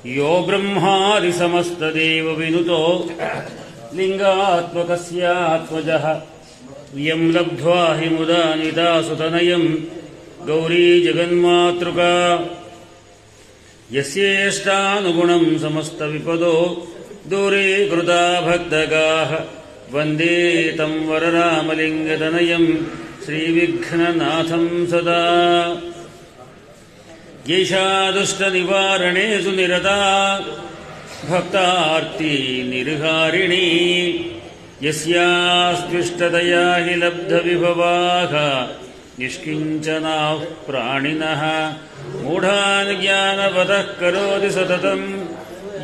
यो ब्रह्मादि समस्तदेव विनुतो लिंगात्मकस्यात्मजः यं लब्ध्वा हि मुदानिता सुतनयं गौरी जगन्मातृका यस्येष्टानुगुणं समस्तविपदो दूरे कृता भक्तगाः वन्दे तं वररामलिङ्गतनयं श्रीविघ्ननाथं सदा येषा दुष्टनिवारणेषु निरता भक्तार्ती निर्हारिणी यस्यास्त्विष्टतया हि लब्धविभवाः निष्किञ्चनाः प्राणिनः मूढान् ज्ञानवतः करोति सततं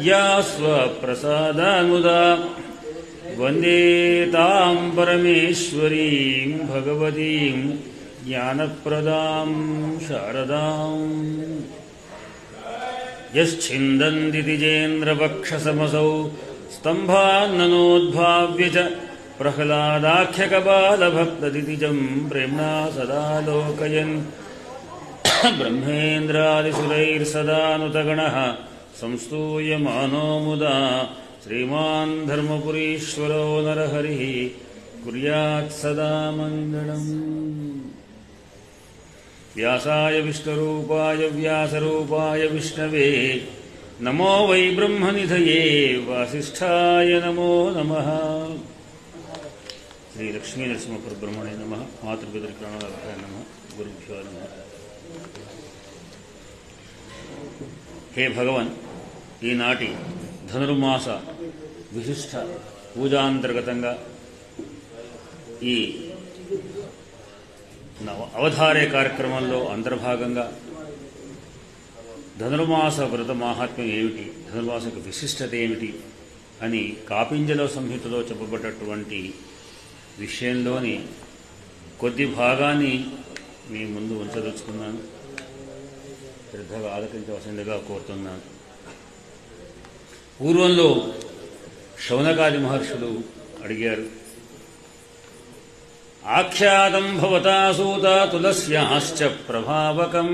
या स्वप्रसादान्मुदा वन्दे तां परमेश्वरीं भगवतीं ज्ञानप्रदां शारदाम् यश्छिन्दन्ति तिजेन्द्रवक्षसमसौ स्तम्भान्ननोद्भाव्य च प्रह्लादाख्यकपालभक्तदितिजं प्रेम्णा सदा लोकयन् ब्रह्मेन्द्रादिसुरैर्सदानुतगणः संस्तूयमानो मुदा श्रीमान् धर्मपुरीश्वरो नरहरिः कुर्यात् सदा मङ्गलम्। व्यासाय विष्णुरूपाय व्यासरूपाय विष्णवे नमो वै ब्रह्मनिधये वासिष्ठाय नमो नमः। श्री लक्ष्मी नरसिंहपुरब्रह्मणे नमः। मातृपितृप्राणाय नमः। गुरुभ्यो नमः। हे भगवन्, ఈనాటి ధనుర్మాస విశిష్ట పూజాంతర్గతంగా ఈ అవధారే కార్యక్రమంలో అంతర్భాగంగా ధనుర్మాస వ్రత మాహాత్మ్యం ఏమిటి, ధనుర్మాస యొక్క విశిష్టత ఏమిటి అని కాపింజల సంహితలో చెప్పబడ్డటువంటి విషయంలోని కొద్ది భాగాన్ని మీ ముందు ఉంచదలుచుకున్నాను. శ్రద్ధగా ఆలకించవలసిందిగా కోరుతున్నాను. పూర్వంలో శౌనకాది మహర్షులు అడిగారు, ఆఖ్యాతం భవతా సూత తులస్యాశ్చ ప్రభావకం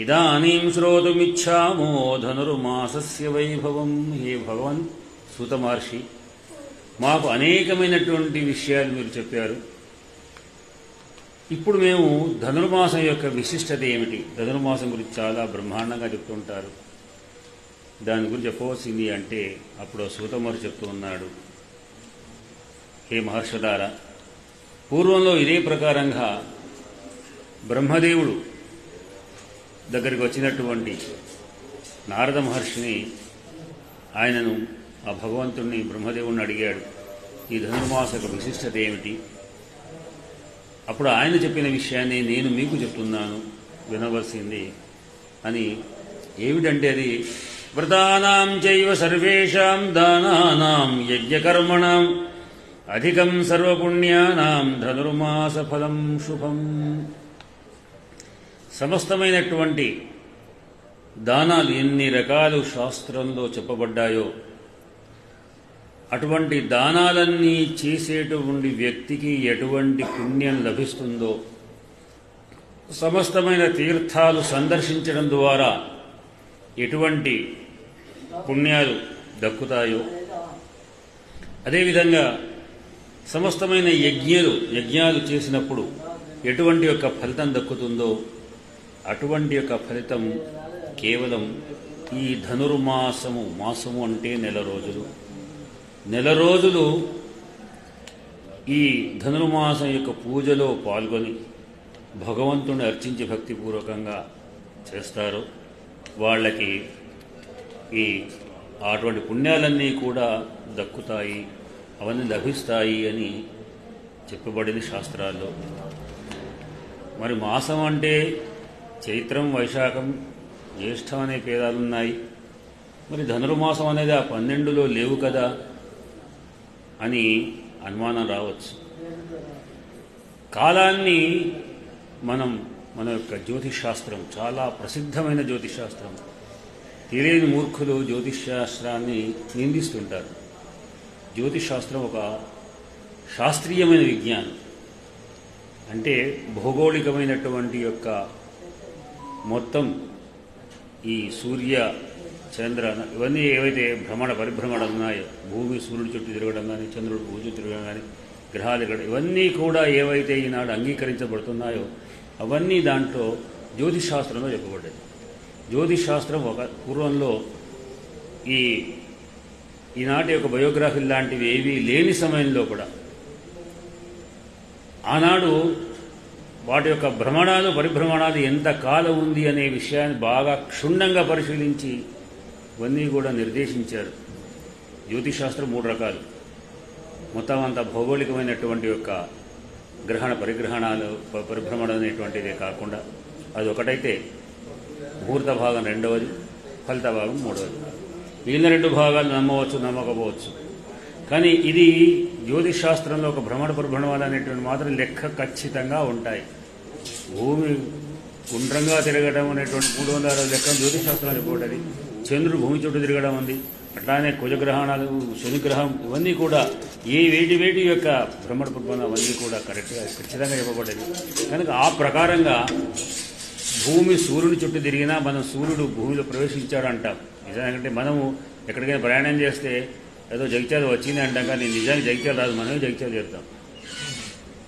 ఇదానీం శ్రోతుమిచ్ఛామో ధనుర్మాసస్య వైభవం. హే భగవన్, సూత మహర్షి, మాకు అనేకమైనటువంటి విషయాలు మీరు చెప్పారు. ఇప్పుడు మేము ధనుర్మాసం యొక్క విశిష్టత ఏమిటి, ధనుర్మాసం గురించి చాలా బ్రహ్మాండంగా చెప్తుంటారు, దాని గురించి చెప్పవలసింది అంటే అప్పుడు సూత మహర్షి చెప్తూ ఉన్నాడు, హే మహర్షులారా, పూర్వంలో ఇదే ప్రకారంగా బ్రహ్మదేవుడు దగ్గరికి వచ్చినటువంటి నారద మహర్షిని, ఆయనను ఆ భగవంతుణ్ణి బ్రహ్మదేవుడిని అడిగాడు, ఈ ధనుర్మాస యొక్క విశిష్టత ఏమిటి. అప్పుడు ఆయన చెప్పిన విషయాన్ని నేను మీకు చెప్తున్నాను, వినవలసింది అని. ఏమిటంటే అది వ్రతానాం చైవ సర్వేషాం దానానాం యజ్ఞకర్మణాం అధికం సర్వపుణ్యానాం ధనుర్మాస ఫలం శుభం. సమస్తమైనటువంటి దానాలు ఎన్ని రకాలు శాస్త్రంలో చెప్పబడ్డాయో అటువంటి దానాలన్నీ చేసేటువంటి వ్యక్తికి ఎటువంటి పుణ్యం లభిస్తుందో, సమస్తమైన తీర్థాలు సందర్శించడం ద్వారా ఎటువంటి పుణ్యాలు దక్కుతాయో, అదేవిధంగా సమస్తమైన యజ్ఞాలు చేసినప్పుడు ఎటువంటి యొక్క ఫలితం దక్కుతుందో అటువంటి యొక్క ఫలితం కేవలం ఈ ధనుర్మాసము, మాసము అంటే నెల రోజులు ఈ ధనుర్మాసం యొక్క పూజలో పాల్గొని భగవంతుని అర్చించి భక్తిపూర్వకంగా చేస్తారో వాళ్ళకి అటువంటి పుణ్యాలన్నీ కూడా దక్కుతాయి, అవన్నీ లభిస్తాయి అని చెప్పబడింది శాస్త్రాల్లో. మరి మాసం అంటే చైత్రం, వైశాఖం, జ్యేష్ఠం అనే పేరాలున్నాయి. మరి ధనుర్మాసం అనేది ఆ 12లో లేవు కదా అని అనుమానం రావచ్చు. కాలాన్ని మన యొక్క జ్యోతిషాస్త్రం చాలా ప్రసిద్ధమైన జ్యోతిషాస్త్రం. తెలియని మూర్ఖులు జ్యోతిషాస్త్రాన్ని నిందిస్తుంటారు. జ్యోతిషాస్త్రం ఒక శాస్త్రీయమైన విజ్ఞానం. అంటే భౌగోళికమైనటువంటి యొక్క మొత్తం ఈ సూర్య చంద్ర ఇవన్నీ ఏవైతే పరిభ్రమణలు ఉన్నాయో, భూమి సూర్యుడి చుట్టూ తిరగడం కానీ, చంద్రుడు భూమి చుట్టూ తిరగడం కానీ, గ్రహాలు ఇక్కడ ఇవన్నీ కూడా ఏవైతే ఈనాడు అంగీకరించబడుతున్నాయో అవన్నీ దాంట్లో జ్యోతిష్ శాస్త్రంలో చెప్పబడ్డాయి. జ్యోతిష్ శాస్త్రం ఒక పూర్వంలో ఈనాటి యొక్క బయోగ్రఫీ లాంటివి ఏవీ లేని సమయంలో కూడా ఆనాడు వాటి యొక్క భ్రమణాలు పరిభ్రమణాలు ఎంత కాలం ఉంది అనే విషయాన్ని బాగా క్షుణ్ణంగా పరిశీలించి ఇవన్నీ కూడా నిర్దేశించారు. జ్యోతిష్ శాస్త్రం 3 రకాలు. మొత్తం అంతా భౌగోళికమైనటువంటి యొక్క గ్రహణ పరిగ్రహణాలు పరిభ్రమణ అనేటువంటిదే కాకుండా అది ఒకటైతే ముహూర్త భాగం 2వది, ఫలిత భాగం 3వది. మిగిలిన 2 భాగాలు నమ్మవచ్చు నమ్మకపోవచ్చు. కానీ ఇది జ్యోతిష్ శాస్త్రంలో ఒక భ్రమణ పరిభ్రమణాలు అనేటువంటి మాత్రం లెక్క ఖచ్చితంగా ఉంటాయి. భూమి గుండ్రంగా తిరగడం అనేటువంటి 360 లెక్క జ్యోతిష్ శాస్త్రంలో చెప్పబడ్డది. చంద్రుడు భూమి చుట్టూ తిరగడం ఉంది. అట్లానే కుజగ్రహణాలు, శనిగ్రహం ఇవన్నీ కూడా వేటి యొక్క భ్రమణ పరిభ్రమణ అవన్నీ కూడా కరెక్ట్గా ఖచ్చితంగా చెప్పబడ్డది. కనుక ఆ ప్రకారంగా భూమి సూర్యుడి చుట్టూ తిరిగినా మనం సూర్యుడు భూమిలో ప్రవేశించాడు అంటాం. నిజానికంటే మనము ఎక్కడికైనా ప్రయాణం చేస్తే ఏదో జగిత్యాల వచ్చింది అంటాం, కానీ నిజానికి జగిత్యాల రాదు, మనమే జగిత్యాల చేరుతాం.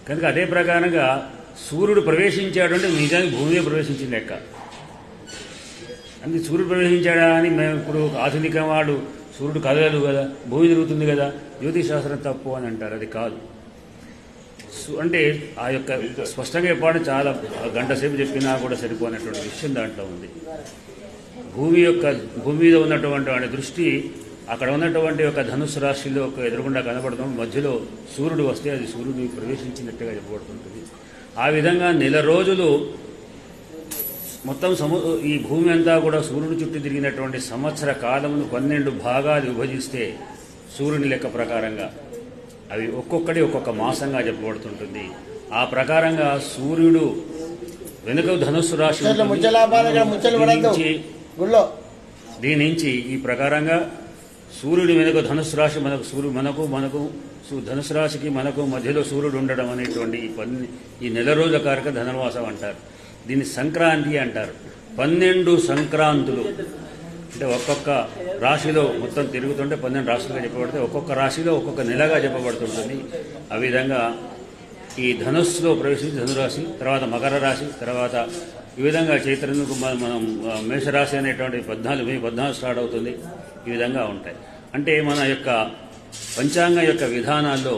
కనుక అదే ప్రకారంగా సూర్యుడు ప్రవేశించాడు అంటే నిజానికి భూమిలో ప్రవేశించింది లెక్క. అందుకే సూర్యుడు ప్రవేశించాడా అని మేము ఇప్పుడు ఆధునిక వాడు సూర్యుడు కదలదు కదా, భూమి తిరుగుతుంది కదా, జ్యోతిష్ శాస్త్రం తప్పు అని అంటారు. అది కాదు. అంటే ఆ యొక్క స్పష్టంగా చెప్పడం చాలా గంట సేపు చెప్పినా కూడా సరిపోయినటువంటి విషయం దాంట్లో ఉంది. భూమి మీద ఉన్నటువంటి దృష్టి అక్కడ ఉన్నటువంటి ఒక ధనుస్సు రాశిలో ఒక ఎదురుగుండా కనబడుతుంది. మధ్యలో సూర్యుడు వస్తే అది సూర్యుడు ప్రవేశించినట్టుగా చెప్పబడుతుంటుంది. ఆ విధంగా నెల రోజులు మొత్తం ఈ భూమి అంతా కూడా సూర్యుడు చుట్టూ తిరిగినటువంటి సంవత్సర కాలమును 12 భాగాలు విభజిస్తే సూర్యుని లెక్క ప్రకారంగా అవి ఒక్కొక్కటి ఒక్కొక్క మాసంగా చెప్పబడుతుంటుంది. ఆ ప్రకారంగా సూర్యుడు వెనుక ధనుస్సు రాశి దీని నుంచి ఈ ప్రకారంగా సూర్యుడి వెనుక ధనుస్సు రాశి మనకు ధనుసు రాశికి మనకు మధ్యలో సూర్యుడు ఉండడం అనేటువంటి ఈ నెల రోజుల కారక ధనుర్మాసం అంటారు. దీన్ని సంక్రాంతి అంటారు. 12 సంక్రాంతులు అంటే ఒక్కొక్క రాశిలో మొత్తం తిరుగుతుంటే 12 రాశులుగా చెప్పబడితే ఒక్కొక్క రాశిలో ఒక్కొక్క నెలగా చెప్పబడుతుంటుంది. ఆ విధంగా ఈ ధనుస్సులో ప్రవేశించి ధనురాశి, తర్వాత మకర రాశి, తర్వాత ఈ విధంగా చైత్రకు మనం మేషరాశి అనేటువంటి 14 స్టార్ట్ అవుతుంది. ఈ విధంగా ఉంటాయి. అంటే మన యొక్క పంచాంగ యొక్క విధానాల్లో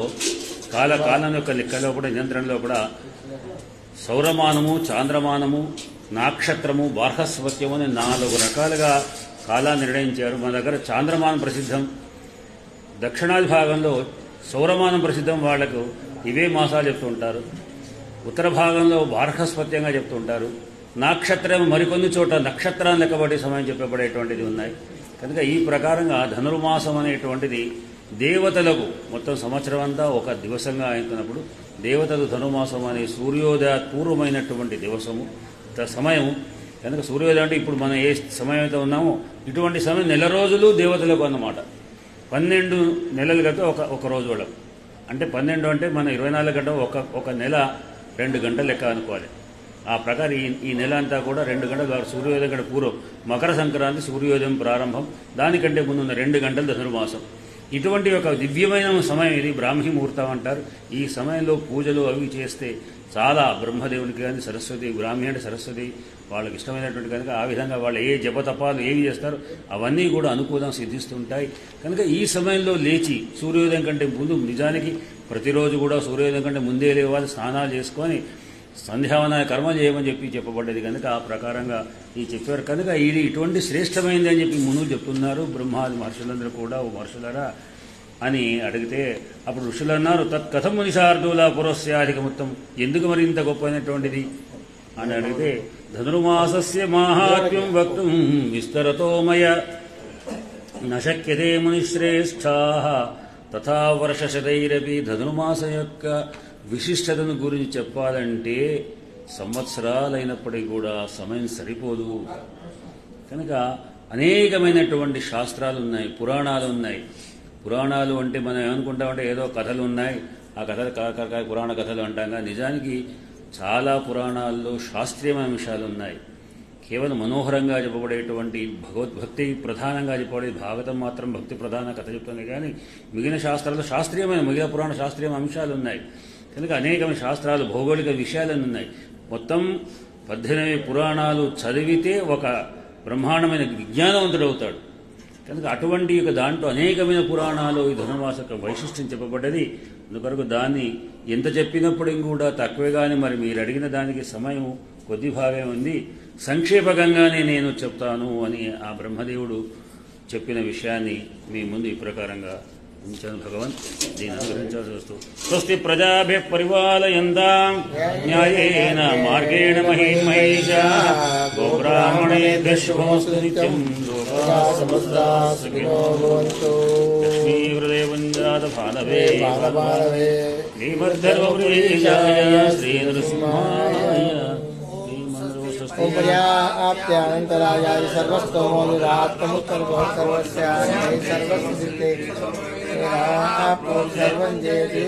కాలం యొక్క లెక్కలో కూడా నియంత్రణలో కూడా సౌరమానము, చాంద్రమానము, నాక్షత్రము, బార్హస్పత్యము అనే 4 రకాలుగా కాలాన్ని నిర్ణయించారు. మన దగ్గర చాంద్రమానం ప్రసిద్ధం. దక్షిణాది భాగంలో సౌరమానం ప్రసిద్ధం. వాళ్లకు ఇవే మాసాలు చెప్తూ ఉంటారు. ఉత్తర భాగంలో బార్హస్పత్యంగా చెప్తూ ఉంటారు. నాక్షత్రం మరికొన్ని చోట నక్షత్రాన్ని లెక్కబడి సమయం చెప్పబడేటువంటిది ఉన్నాయి. కనుక ఈ ప్రకారంగా ధనుర్మాసం అనేటువంటిది దేవతలకు మొత్తం సంవత్సరం అంతా ఒక దివసంగా అవుతున్నప్పుడు దేవతలు ధనుర్మాసం అనే సూర్యోదయ పూర్వమైనటువంటి దివసము సమయము. కనుక సూర్యోదయం అంటే ఇప్పుడు మనం ఏ సమయం అయితే ఉన్నామో ఇటువంటి సమయం నెల రోజులు దేవతలకు అన్నమాట. 12 నెలలు కలిపి ఒక రోజు వాళ్ళకు అంటే 12 అంటే మన 24 గంటలు ఒక నెల 2 గంటలు లెక్క అనుకోవాలి. ఆ ప్రకారం ఈ నెల అంతా కూడా 2 గంటలు సూర్యోదయం కంటే పూర్వం మకర సంక్రాంతి సూర్యోదయం ప్రారంభం, దానికంటే ముందున్న 2 గంటలు ధనుర్మాసం. ఇటువంటి ఒక దివ్యమైన సమయం ఇది బ్రాహ్మీ ముహూర్తం అంటారు. ఈ సమయంలో పూజలు అవి చేస్తే చాలా బ్రహ్మదేవునికి కానీ సరస్వతి, బ్రాహ్మీ అంటే సరస్వతి వాళ్ళకి ఇష్టమైనటువంటి కనుక ఆ విధంగా వాళ్ళు ఏ జపతపాలు ఏవి చేస్తారో అవన్నీ కూడా అనుకూలం సిద్ధిస్తుంటాయి. కనుక ఈ సమయంలో లేచి సూర్యోదయం కంటే ముందు నిజానికి ప్రతిరోజు కూడా సూర్యోదయం కంటే ముందే లేవాలి, స్నానాలు చేసుకొని సంధ్యావనాయ కర్మ చేయమని చెప్పబడ్డది. కనుక ఆ ప్రకారంగా ఈ చెప్పారు. కనుక ఇది ఇటువంటి శ్రేష్టమైంది అని చెప్పి మునులు చెప్తున్నారు. బ్రహ్మాది మహర్షులందరూ కూడా ఓ మహర్షులరా అని అడిగితే అప్పుడు ఋషులు అన్నారు, తత్కథం మునిషార్దూల పురస్యాధికముత్తం, ఎందుకు మరి ఇంత గొప్పైనటువంటిది అని అడిగితే ధనుర్మాసస్య మాహాత్మ్యం వక్తుం విస్తరతో మయ నశక్యతే మునిశ్రేష్ఠాః తథా వర్షశతైరపి. ధనుర్మాస యొక్క విశిష్టతను గురించి చెప్పాలంటే సంవత్సరాలైనప్పటికీ కూడా సమయం సరిపోదు. కనుక అనేకమైనటువంటి శాస్త్రాలు ఉన్నాయి, పురాణాలు ఉన్నాయి. పురాణాలు అంటే మనం ఏమనుకుంటామంటే ఏదో కథలు ఉన్నాయి, ఆ కథలు పురాణ కథలు అంటాం. నిజానికి చాలా పురాణాల్లో శాస్త్రీయమైన అంశాలు ఉన్నాయి. కేవలం మనోహరంగా చెప్పబడేటువంటి భగవద్భక్తి ప్రధానంగా చెప్పబడేది భాగవతం మాత్రం భక్తి ప్రధాన కథ చెప్తుంది. కానీ మిగిలిన శాస్త్రాల్లో మిగిలిన పురాణ శాస్త్రీయమైన అంశాలు ఉన్నాయి. కనుక అనేకమైన శాస్త్రాలు, భౌగోళిక విషయాలన్నీ ఉన్నాయి. మొత్తం 18 పురాణాలు చదివితే ఒక బ్రహ్మాండమైన విజ్ఞానవంతుడవుతాడు. కనుక అటువంటి దాంట్లో అనేకమైన పురాణాలు ఈ ధనుర్మాస వైశిష్ట్యం చెప్పబడ్డది. అందుకొరకు దాన్ని ఎంత చెప్పినప్పుడు కూడా తక్కువే. కానీ మరి మీరు అడిగిన దానికి సమయం కొద్ది భాగమే ఉంది. సంక్షేపకంగానే నేను చెప్తాను అని ఆ బ్రహ్మదేవుడు చెప్పిన విషయాన్ని మీ ముందు ఈ ప్రకారంగా ఉంచాను. భగవన్ దీన్ని అనుగ్రహించాల్సి వస్తూ స్వస్తి ప్రజాభ్య పరిపాలయంతాం న్యాయేన మార్గేణ మహీమహేషా గోబ్రాహ్మణేభ్యః శుభమస్తు నిత్యం లోకాః సమస్తాః సుఖినో భవంతు. లక్ష్మీ హృదయపుంజాత భానవే శ్రీమద్ధర్వపురీశాయ శ్రీనృసింహాయ पर्याप्त्यानन्तरायाय सर्वस्तोमोनुरात्तमुत्तरभः सर्वस्याय सर्वसिद्धे सर्वं जयति।